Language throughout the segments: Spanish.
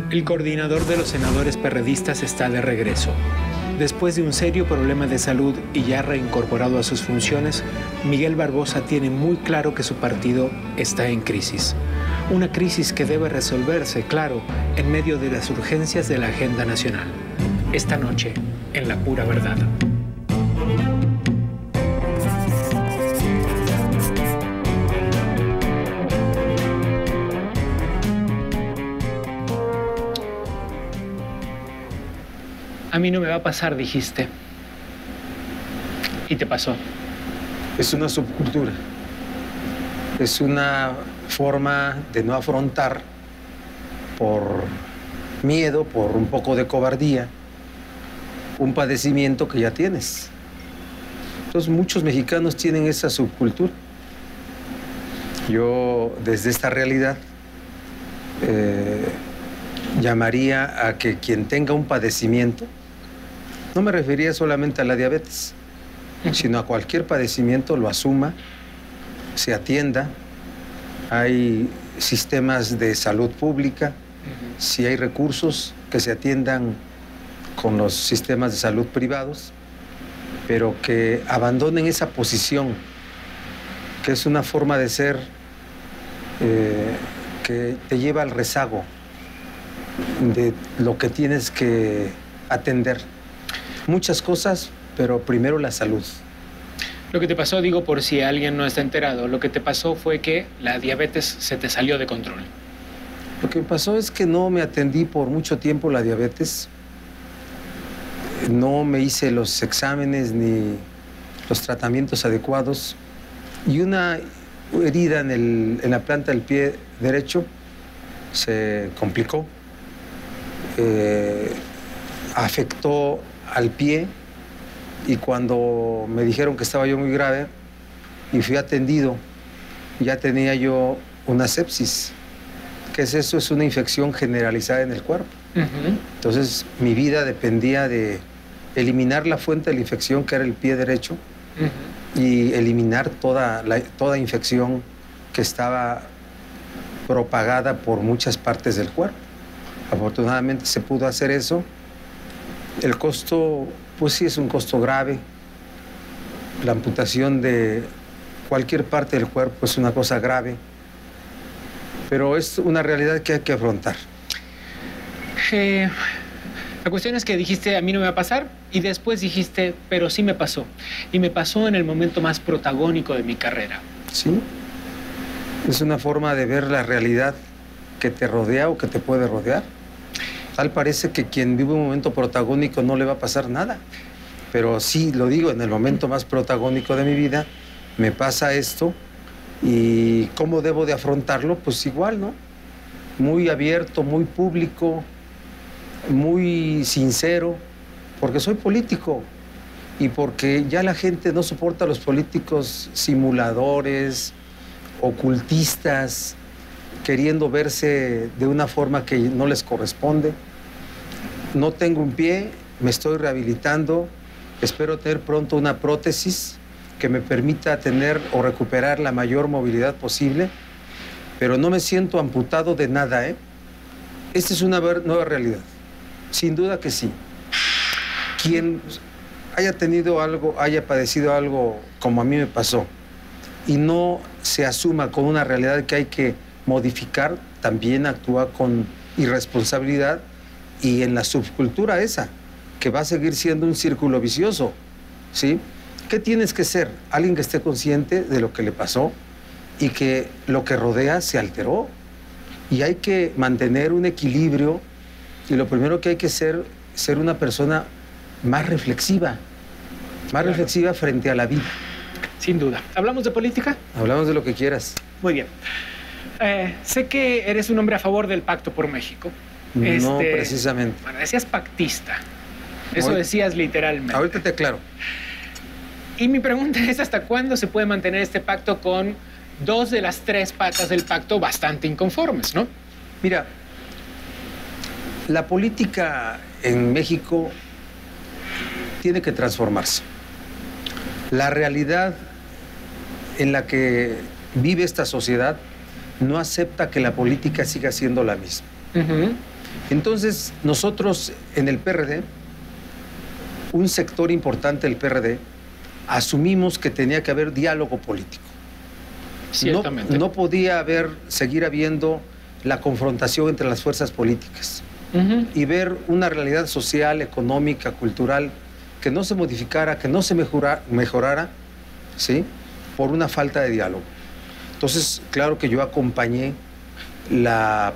El coordinador de los senadores perredistas está de regreso. Después de un serio problema de salud y ya reincorporado a sus funciones, Miguel Barbosa tiene muy claro que su partido está en crisis. Una crisis que debe resolverse, claro, en medio de las urgencias de la agenda nacional. Esta noche, en La Pura Verdad. A mí no me va a pasar, dijiste. Y te pasó. Es una subcultura. Es una forma de no afrontar por miedo, por un poco de cobardía, un padecimiento que ya tienes. Entonces, muchos mexicanos tienen esa subcultura. Yo, desde esta realidad, llamaría a que quien tenga un padecimiento, no me refería solamente a la diabetes, sino a cualquier padecimiento, lo asuma, se atienda. Hay sistemas de salud pública, si hay recursos, que se atiendan con los sistemas de salud privados, pero que abandonen esa posición, que es una forma de ser que te lleva al rezago de lo que tienes que atender. Muchas cosas, pero primero la salud. Lo que te pasó, digo por si alguien no está enterado, lo que te pasó fue que la diabetes se te salió de control. Lo que me pasó es que no me atendí por mucho tiempo la diabetes. No me hice los exámenes ni los tratamientos adecuados. Y una herida en la planta del pie derecho se complicó. Afectó al pie y cuando me dijeron que estaba yo muy grave y fui atendido, ya tenía yo una sepsis. ¿Qué es eso? Es una infección generalizada en el cuerpo. Entonces, mi vida dependía de eliminar la fuente de la infección, que era el pie derecho, y eliminar toda infección que estaba propagada por muchas partes del cuerpo. Afortunadamente se pudo hacer eso. El costo, pues sí, es un costo grave. La amputación de cualquier parte del cuerpo es una cosa grave, pero es una realidad que hay que afrontar. La cuestión es que dijiste, a mí no me va a pasar, y después dijiste, pero sí me pasó. Y me pasó en el momento más protagónico de mi carrera. Sí, es una forma de ver la realidad que te rodea o que te puede rodear. Tal parece que quien vive un momento protagónico no le va a pasar nada. Pero sí, lo digo, en el momento más protagónico de mi vida me pasa esto. ¿Y cómo debo de afrontarlo? Pues igual, ¿no? Muy abierto, muy público, muy sincero, porque soy político y porque ya la gente no soporta a los políticos simuladores, ocultistas, queriendo verse de una forma que no les corresponde. No tengo un pie, me estoy rehabilitando, espero tener pronto una prótesis que me permita tener o recuperar la mayor movilidad posible, pero no me siento amputado de nada, ¿eh? Esta es una nueva realidad, sin duda que sí. Quien haya tenido algo, haya padecido algo como a mí me pasó, y no se asuma con una realidad que hay que modificar, también actúa con irresponsabilidad y en la subcultura esa, que va a seguir siendo un círculo vicioso, ¿sí? ¿Qué tienes que ser? Alguien que esté consciente de lo que le pasó y que lo que rodea se alteró. Y hay que mantener un equilibrio y lo primero que hay que ser una persona más reflexiva frente a la vida. Sin duda. ¿Hablamos de política? Hablamos de lo que quieras. Muy bien. Sé que eres un hombre a favor del Pacto por México. No, precisamente. Bueno, decías pactista. Eso decías literalmente. Ahorita te aclaro. Y mi pregunta es, ¿hasta cuándo se puede mantener este pacto con dos de las tres patas del pacto bastante inconformes, no? Mira, la política en México tiene que transformarse. La realidad en la que vive esta sociedad no acepta que la política siga siendo la misma. Entonces, nosotros en el PRD, un sector importante del PRD, asumimos que tenía que haber diálogo político. Ciertamente. No podía seguir habiendo la confrontación entre las fuerzas políticas y ver una realidad social, económica, cultural que no se modificara, que no se mejorara, ¿sí?, por una falta de diálogo. Entonces, claro que yo acompañé la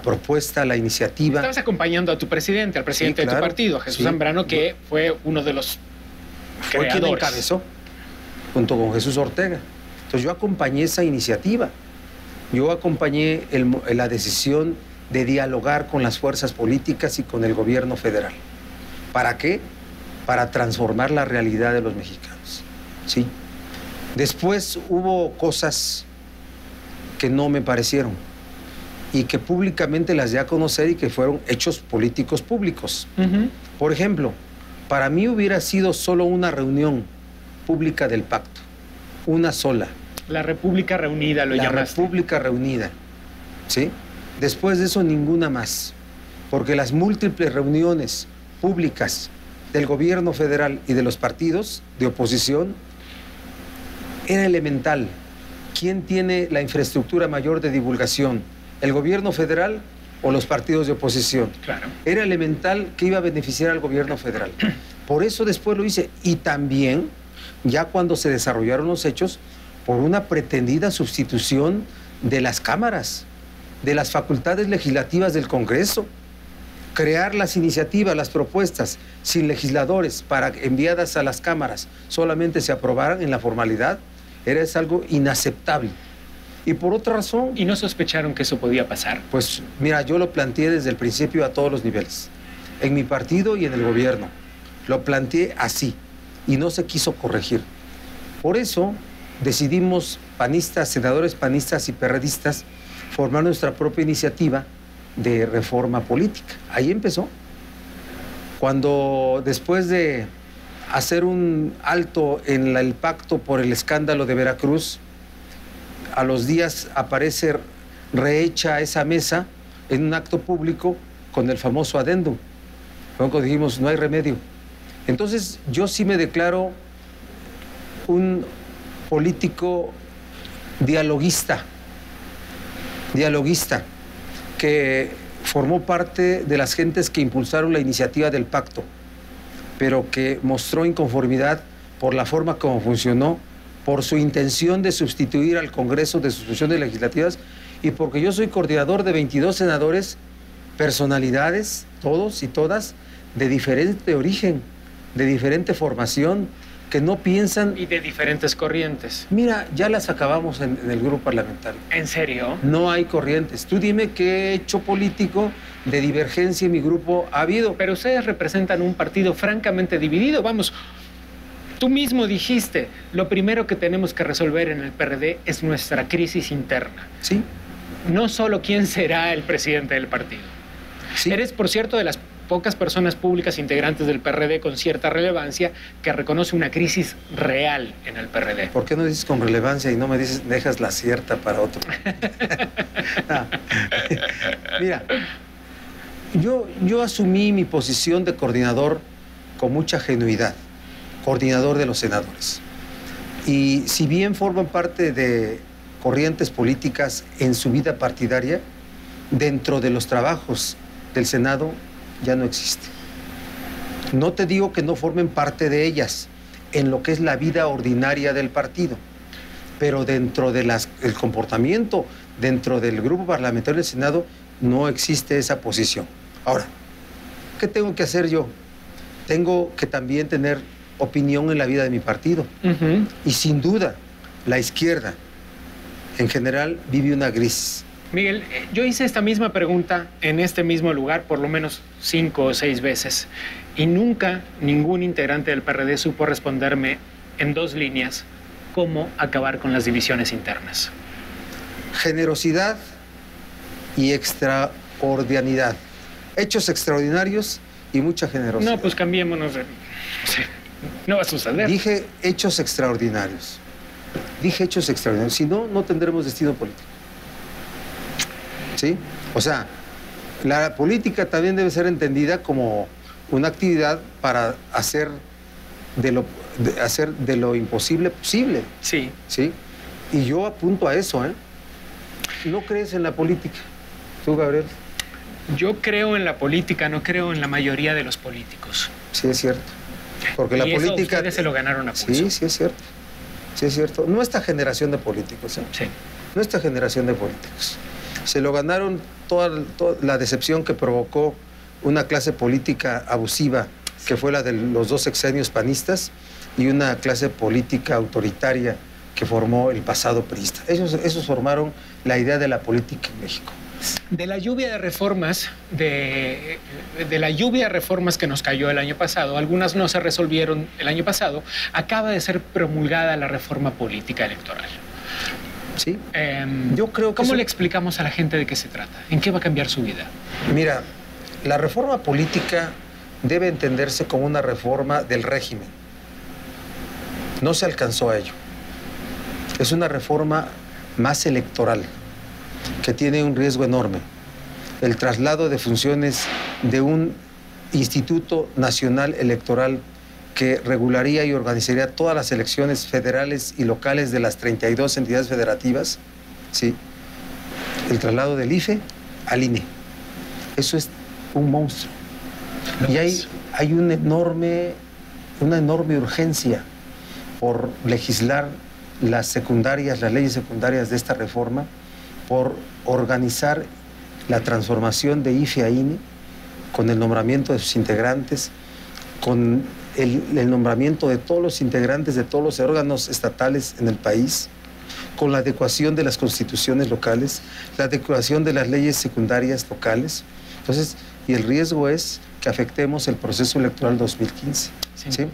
propuesta, la iniciativa. Estabas acompañando a tu presidente, al presidente de tu partido, Jesús Zambrano, que fue uno de los creadores. Fue quien encabezó, junto con Jesús Ortega. Entonces yo acompañé esa iniciativa. Yo acompañé la decisión de dialogar con las fuerzas políticas y con el gobierno federal. ¿Para qué? Para transformar la realidad de los mexicanos, ¿sí? Después hubo cosas que no me parecieron y que públicamente las di a conocer y que fueron hechos políticos públicos. Por ejemplo, para mí hubiera sido solo una reunión pública del pacto, una sola. La República Reunida lo llamaste. La República Reunida, ¿sí? Después de eso, ninguna más, porque las múltiples reuniones públicas del gobierno federal y de los partidos de oposición era elemental. ¿Quién tiene la infraestructura mayor de divulgación? ¿El gobierno federal o los partidos de oposición? Claro. Era elemental que iba a beneficiar al gobierno federal. Por eso después lo hice. Y también, ya cuando se desarrollaron los hechos, por una pretendida sustitución de las cámaras, de las facultades legislativas del Congreso. Crear las iniciativas, las propuestas, sin legisladores, para enviadas a las cámaras, solamente se aprobaran en la formalidad, es algo inaceptable. Y por otra razón... ¿Y no sospecharon que eso podía pasar? Pues mira, yo lo planteé desde el principio a todos los niveles, en mi partido y en el gobierno. Lo planteé así y no se quiso corregir. Por eso decidimos, panistas, senadores panistas y perredistas, formar nuestra propia iniciativa de reforma política. Ahí empezó. Cuando después de hacer un alto en el pacto por el escándalo de Veracruz, a los días aparece rehecha esa mesa en un acto público con el famoso adendum. Luego dijimos, no hay remedio. Entonces yo sí me declaro un político dialoguista, que formó parte de las gentes que impulsaron la iniciativa del pacto, pero que mostró inconformidad por la forma como funcionó, por su intención de sustituir al Congreso de sus funciones legislativas y porque yo soy coordinador de 22 senadores, personalidades, todos y todas, de diferente origen, de diferente formación, que no piensan... Y de diferentes corrientes. Mira, ya las acabamos en el grupo parlamentario. ¿En serio? No hay corrientes. Tú dime qué hecho político de divergencia en mi grupo ha habido. Pero ustedes representan un partido francamente dividido. Vamos, tú mismo dijiste, lo primero que tenemos que resolver en el PRD es nuestra crisis interna. Sí. No solo quién será el presidente del partido. Sí. Eres, por cierto, de las pocas personas públicas integrantes del PRD con cierta relevancia que reconoce una crisis real en el PRD. ¿Por qué no dices con relevancia y no me dices, dejas la cierta para otro? No. Mira, yo asumí mi posición de coordinador con mucha genuidad, coordinador de los senadores. Y si bien forman parte de corrientes políticas en su vida partidaria, dentro de los trabajos del Senado ya no existe. No te digo que no formen parte de ellas en lo que es la vida ordinaria del partido, pero dentro del comportamiento, dentro del grupo parlamentario del Senado, no existe esa posición. Ahora, ¿qué tengo que hacer yo? Tengo que también tener opinión en la vida de mi partido. Y sin duda, la izquierda, en general, vive una crisis. Miguel, yo hice esta misma pregunta en este mismo lugar por lo menos 5 o 6 veces y nunca ningún integrante del PRD supo responderme en 2 líneas cómo acabar con las divisiones internas. Generosidad y extraordinariedad. Hechos extraordinarios y mucha generosidad. No, pues cambiémonos de... Sí. No va a suceder. Dije hechos extraordinarios. Dije hechos extraordinarios. Si no, no tendremos destino político. ¿Sí? O sea, la política también debe ser entendida como una actividad para hacer de lo imposible posible. Sí. ¿Sí? Y yo apunto a eso, ¿eh? ¿No crees en la política? ¿Tú, Gabriel? Yo creo en la política, no creo en la mayoría de los políticos. Sí, es cierto. Porque la y eso política... ustedes se lo ganaron a pulso. Sí, sí es cierto. Sí es cierto. Nuestra generación de políticos, ¿eh? Sí. Nuestra generación de políticos. Se lo ganaron toda la decepción que provocó una clase política abusiva, que fue la de los 2 sexenios panistas, y una clase política autoritaria que formó el pasado priista. Esos formaron la idea de la política en México. De la lluvia de reformas, de la lluvia de reformas que nos cayó el año pasado, algunas no se resolvieron el año pasado, acaba de ser promulgada la reforma política electoral. Sí. Yo creo que ¿Cómo le explicamos a la gente de qué se trata? ¿En qué va a cambiar su vida? Mira, la reforma política debe entenderse como una reforma del régimen. No se alcanzó a ello. Es una reforma más electoral, que tiene un riesgo enorme. El traslado de funciones de un Instituto Nacional Electoral que regularía y organizaría todas las elecciones federales y locales de las 32 entidades federativas, ¿sí? El traslado del IFE al INE. Eso es un monstruo. Y hay una enorme urgencia por legislar las leyes secundarias de esta reforma, por organizar la transformación de IFE a INE, con el nombramiento de sus integrantes, con el nombramiento de todos los integrantes de todos los órganos estatales en el país, con la adecuación de las constituciones locales, la adecuación de las leyes secundarias locales. Entonces, y el riesgo es que afectemos el proceso electoral 2015. ¿Sí?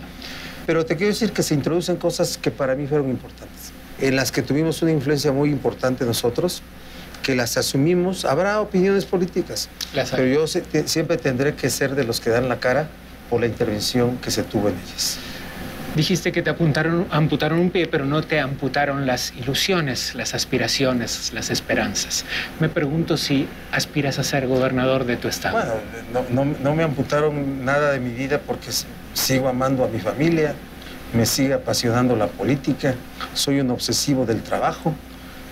Pero te quiero decir que se introducen cosas que para mí fueron importantes, en las que tuvimos una influencia muy importante nosotros, que las asumimos. Habrá opiniones políticas, pero yo siempre tendré que ser de los que dan la cara por la intervención que se tuvo en ellas. Dijiste que te amputaron un pie, pero no te amputaron las ilusiones, las aspiraciones, las esperanzas. Me pregunto si aspiras a ser gobernador de tu estado. Bueno, no me amputaron nada de mi vida porque sigo amando a mi familia, me sigue apasionando la política, soy un obsesivo del trabajo,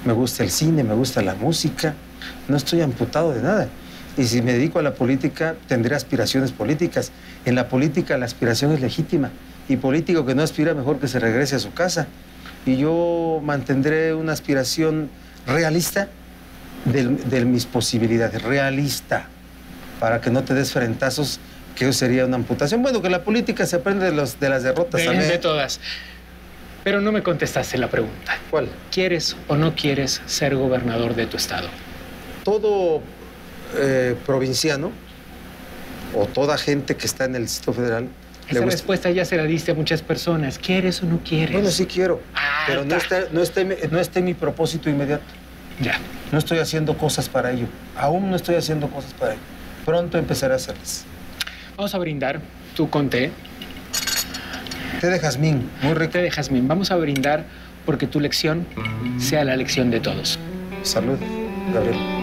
me gusta el cine, me gusta la música, no estoy amputado de nada. Y si me dedico a la política, tendré aspiraciones políticas. En la política la aspiración es legítima. Y político que no aspira, mejor que se regrese a su casa. Y yo mantendré una aspiración realista de mis posibilidades, realista, para que no te des frentazos, que eso sería una amputación. Bueno, que la política se aprende de las derrotas también. De todas. Pero no me contestaste la pregunta. ¿Cuál? ¿Quieres o no quieres ser gobernador de tu estado? Todo provinciano o toda gente que está en el Distrito Federal... Esa respuesta ya se la diste a muchas personas. ¿Quieres o no quieres? Bueno, sí quiero, pero no está en mi propósito inmediato. Ya. No estoy haciendo cosas para ello. Aún no estoy haciendo cosas para ello. Pronto empezaré a hacerlas. Vamos a brindar. Tú con té. Té de jazmín, muy rico. Té de jazmín. Vamos a brindar porque tu lección sea la lección de todos. Salud, Gabriel.